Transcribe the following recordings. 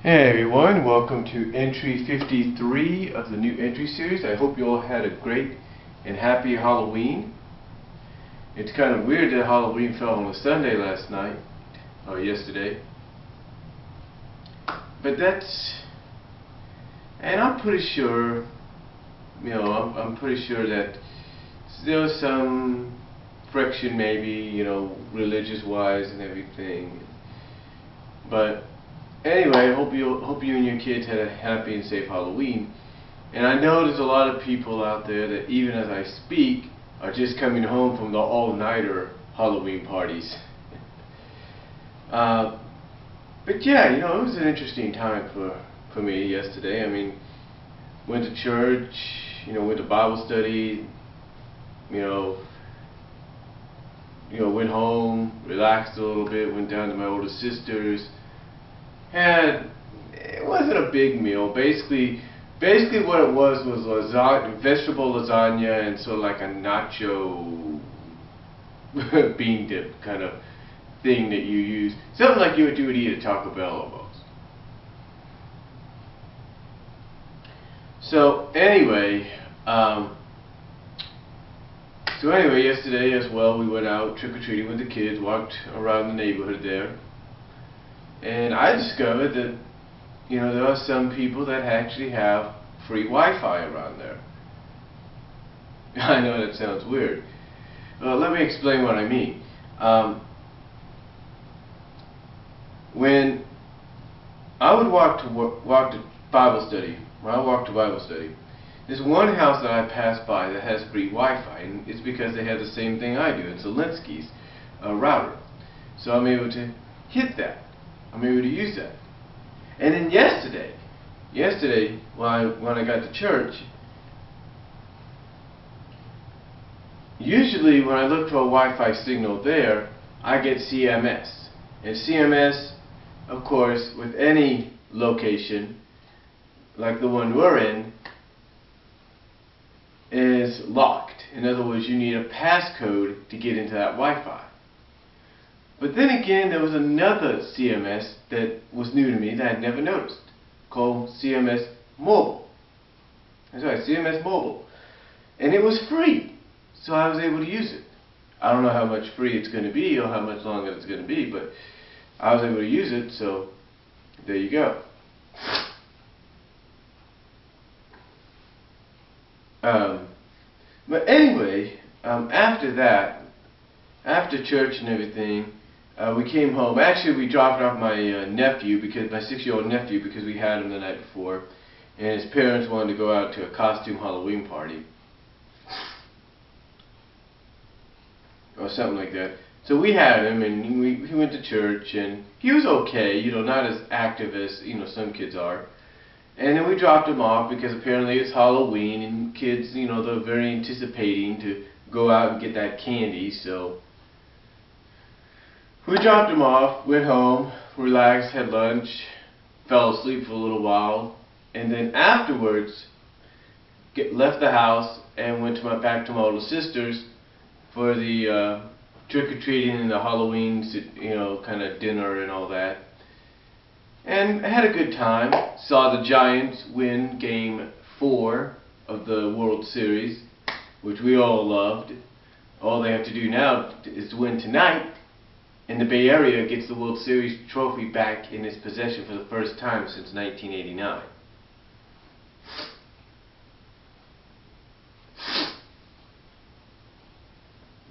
Hey everyone, welcome to entry 53 of the new entry series. I hope you all had a great and happy Halloween. It's kind of weird that Halloween fell on a Sunday last night, or yesterday. But and I'm pretty sure, I'm pretty sure that there's some friction maybe, religious-wise and everything. But anyway, I hope you and your kids had a happy and safe Halloween. And I know there's a lot of people out there that even as I speak are just coming home from the all-nighter Halloween parties. But yeah, it was an interesting time for me yesterday. I mean, went to church, went to Bible study, went home, relaxed a little bit, went down to my older sister's. It wasn't a big meal. Basically what it was lasagna, vegetable lasagna, and sort of like a nacho bean dip kind of thing that you use. Something like you would eat at Taco Bell almost. So anyway, yesterday as well, we went out trick-or-treating with the kids, walked around the neighborhood there. And I discovered that, there are some people that actually have free Wi-Fi around there. I know that sounds weird. Well, let me explain what I mean. When I would walk to Bible study, there's one house that I pass by that has free Wi-Fi, and it's because they have the same thing I do. It's a Linsky's router. So I'm able to hit that. I'm able to use that. And then yesterday when I got to church, usually when I look for a Wi-Fi signal there, I get CMS. And CMS, of course, with any location, like the one we're in, is locked. In other words, you need a passcode to get into that Wi-Fi. But then again, there was another CMS that was new to me that I'd never noticed, called CMS Mobile. That's right, CMS Mobile. And it was free, so I was able to use it. I don't know how much free it's going to be or how much longer it's going to be, but I was able to use it, so there you go. But anyway, after that, after church and everything, we came home. Actually, we dropped off my nephew, my 6-year-old nephew, because we had him the night before, and his parents wanted to go out to a costume Halloween party, or something like that. So we had him, and he went to church, and he was okay, not as active as some kids are. And then we dropped him off because apparently it's Halloween, and kids, they're very anticipating to go out and get that candy. So we dropped him off, went home, relaxed, had lunch, fell asleep for a little while, and then afterwards left the house and went back to my older sister's for the trick-or-treating and the Halloween, kind of dinner and all that. And I had a good time. Saw the Giants win Game 4 of the World Series, which we all loved. All they have to do now is to win tonight, and the Bay Area gets the World Series trophy back in its possession for the first time since 1989.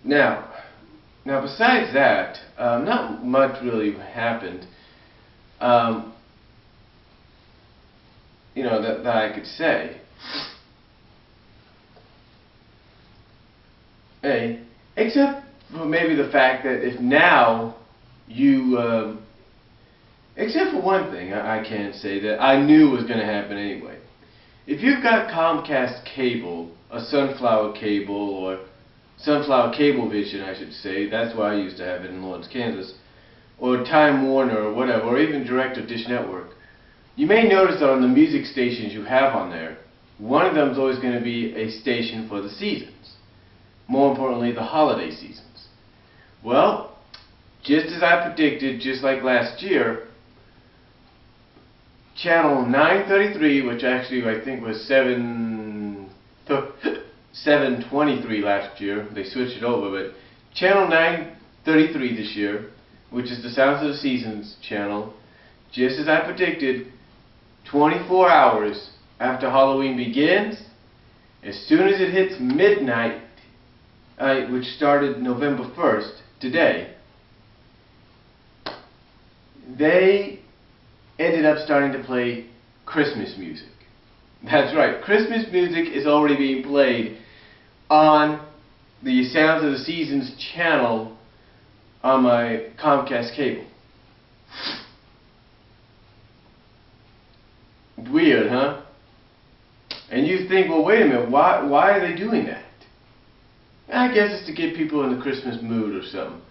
Now besides that, not much really happened. That I could say. Except for maybe the fact that if now you, except for one thing I can say that I knew was going to happen anyway. If you've got Comcast cable, a Sunflower cable, or Sunflower Cablevision I should say, that's why I used to have it in Lawrence, Kansas, or Time Warner or whatever, or even Direct or Dish Network, you may notice that on the music stations you have on there, one of them is always going to be a station for the seasons. More importantly, the holiday seasons. Well, just as I predicted, just like last year, channel 933, which actually I think was 723 last year. They switched it over, but channel 933 this year, which is the Sounds of the Seasons channel, just as I predicted, 24 hours after Halloween begins, as soon as it hits midnight, which started November 1st, today, they ended up starting to play Christmas music. That's right, Christmas music is already being played on the Sounds of the Seasons channel on my Comcast cable. Weird, huh? And you think, well, wait a minute, why are they doing that? I guess it's to get people in the Christmas mood or something.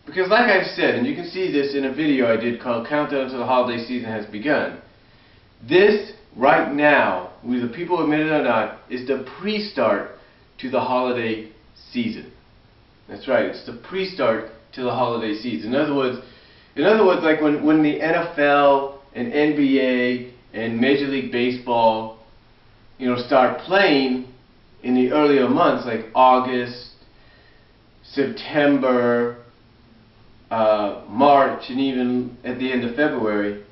Because like I said, and you can see this in a video I did called Countdown to the Holiday Season Has Begun. This, right now, whether people admit it or not, is the pre-start to the holiday season. That's right, it's the pre-start to the holiday season. In other words, like when the NFL and NBA and Major League Baseball, start playing in the earlier months, like August, September, March, and even at the end of February,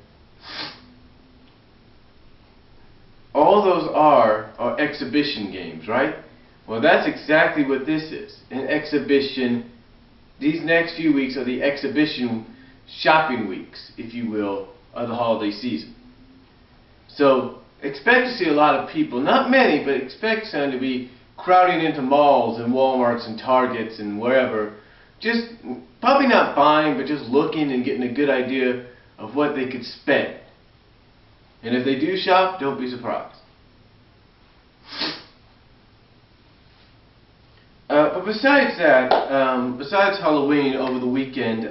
all those are exhibition games, right? Well, that's exactly what this is, an exhibition. These next few weeks are the exhibition shopping weeks, if you will, of the holiday season. So expect to see a lot of people, not many, but expect some to be crowding into malls and Walmarts and Targets and wherever, just probably not buying, but just looking and getting a good idea of what they could spend. And if they do shop, don't be surprised. But besides that, besides Halloween over the weekend,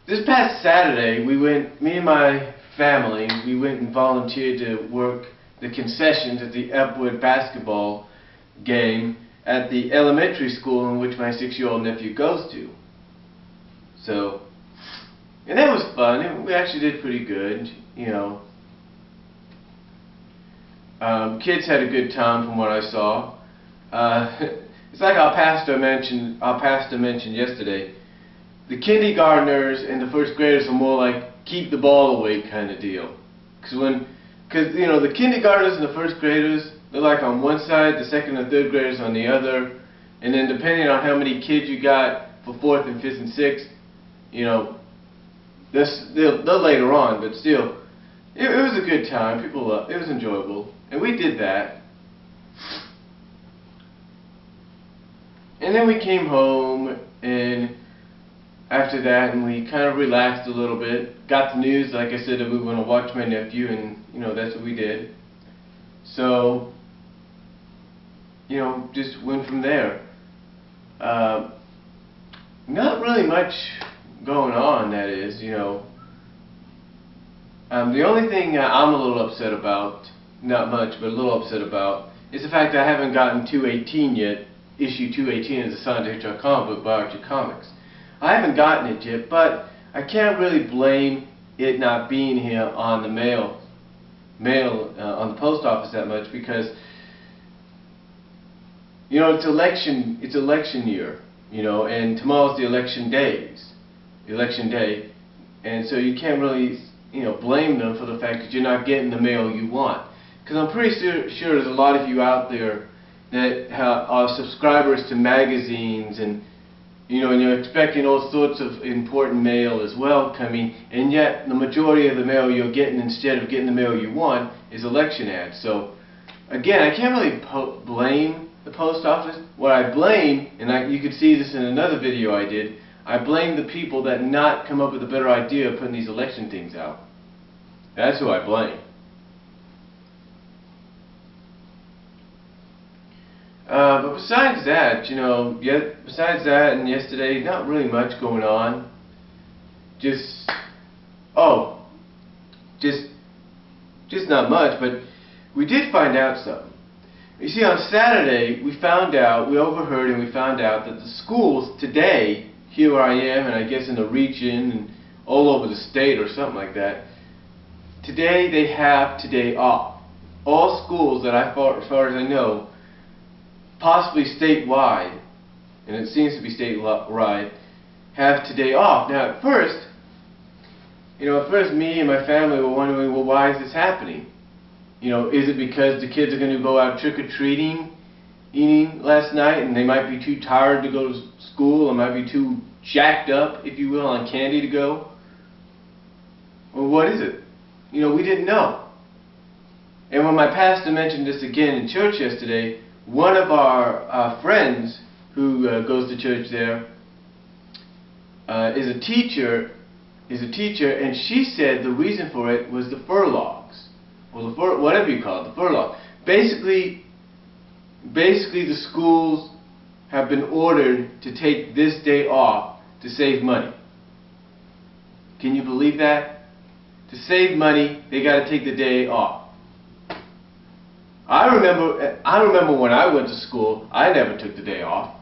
this past Saturday, me and my family, we went and volunteered to work the concessions at the Epwood basketball game at the elementary school in which my 6-year-old nephew goes to. So, and that was fun, and we actually did pretty good, kids had a good time from what I saw. It's like our pastor mentioned yesterday, the kindergartners and the first graders are more like keep the ball away kind of deal. Because the kindergartners and the first graders, they're like on one side, the second and third graders on the other, and then depending on how many kids you got for 4th and 5th and 6th, they're later on, but still, it was a good time. It was enjoyable, and we did that. And then we came home, and after that, and we kind of relaxed a little bit. Got the news, like I said, that we were going to watch my nephew, and that's what we did. So, just went from there. Not really much going on, that is, the only thing I'm a little upset about, not much, but a little upset about, is the fact that I haven't gotten 218 yet, issue 218 of the Sonic the Hedgehog comic book by Archie Comics. I haven't gotten it yet, but I can't really blame it not being here on the mail on the post office that much, because it's election year, and tomorrow's the election day, and so you can't really blame them for the fact that you're not getting the mail you want, because I'm pretty sure there's a lot of you out there that are subscribers to magazines, and and you're expecting all sorts of important mail as well coming, and yet the majority of the mail you're getting, instead of getting the mail you want, is election ads. So again, I can't really blame the post office. What I blame, and you could see this in another video I did, I blame the people that not come up with a better idea of putting these election things out. That's who I blame. But besides that, and yesterday, not really much going on. Just not much, but we did find out something. You see, on Saturday, we overheard and we found out that the schools today, here where I am, and I guess in the region, and all over the state or something like that, today they have today off. All schools that as far as I know, possibly statewide, and it seems to be statewide, have today off. Now at first me and my family were wondering, well, why is this happening? Is it because the kids are going to go out trick-or-treating last night and they might be too tired to go to school, or might be too jacked up, if you will, on candy to go? Well, what is it? We didn't know. And when my pastor mentioned this again in church yesterday, one of our friends who goes to church there is a teacher, and she said the reason for it was the furlongs, or whatever you call it, the furlong. Basically the schools have been ordered to take this day off to save money. Can you believe that? To save money, they got to take the day off. I remember when I went to school, I never took the day off.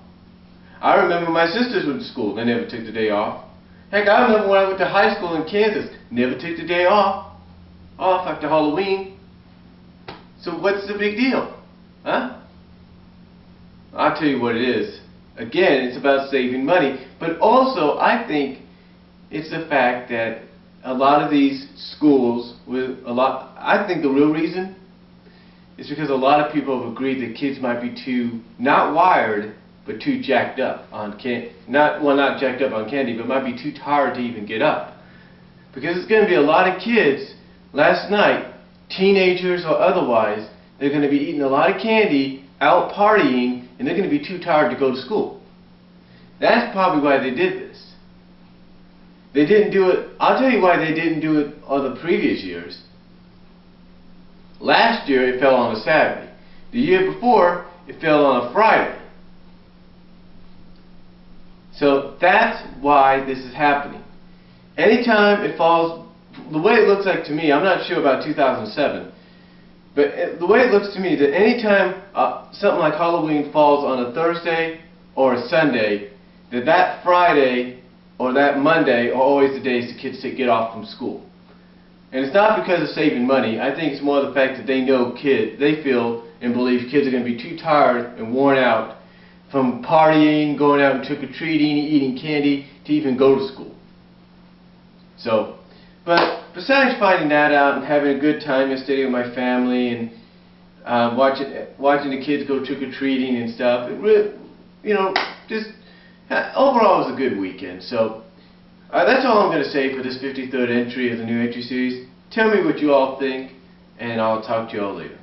I remember my sisters went to school, they never took the day off. Heck, I remember when I went to high school in Kansas, never took the day off after Halloween. So what's the big deal? Huh? I'll tell you what it is. Again, it's about saving money, but also I think it's the fact that a lot of these schools, I think the real reason is because a lot of people have agreed that kids might be too, not wired, but too jacked up on not jacked up on candy, but might be too tired to even get up. Because it's going to be a lot of kids last night, teenagers or otherwise, they're going to be eating a lot of candy, out partying, and they're going to be too tired to go to school. That's probably why they did this. They didn't do it. I'll tell you why they didn't do it all the previous years. Last year it fell on a Saturday. The year before it fell on a Friday. So that's why this is happening. Anytime it falls, the way it looks like to me, I'm not sure about 2007, but the way it looks to me that anytime something like Halloween falls on a Thursday or a Sunday, that Friday or that Monday are always the days the kids get off from school. And it's not because of saving money. I think it's more the fact that they feel and believe kids are going to be too tired and worn out from partying, going out and trick-or-treating, eating candy, to even go to school. So, but besides finding that out and having a good time yesterday with my family and watching the kids go trick-or-treating and stuff, it really, just overall it was a good weekend. So that's all I'm going to say for this 53rd entry of the new entry series. Tell me what you all think, and I'll talk to you all later.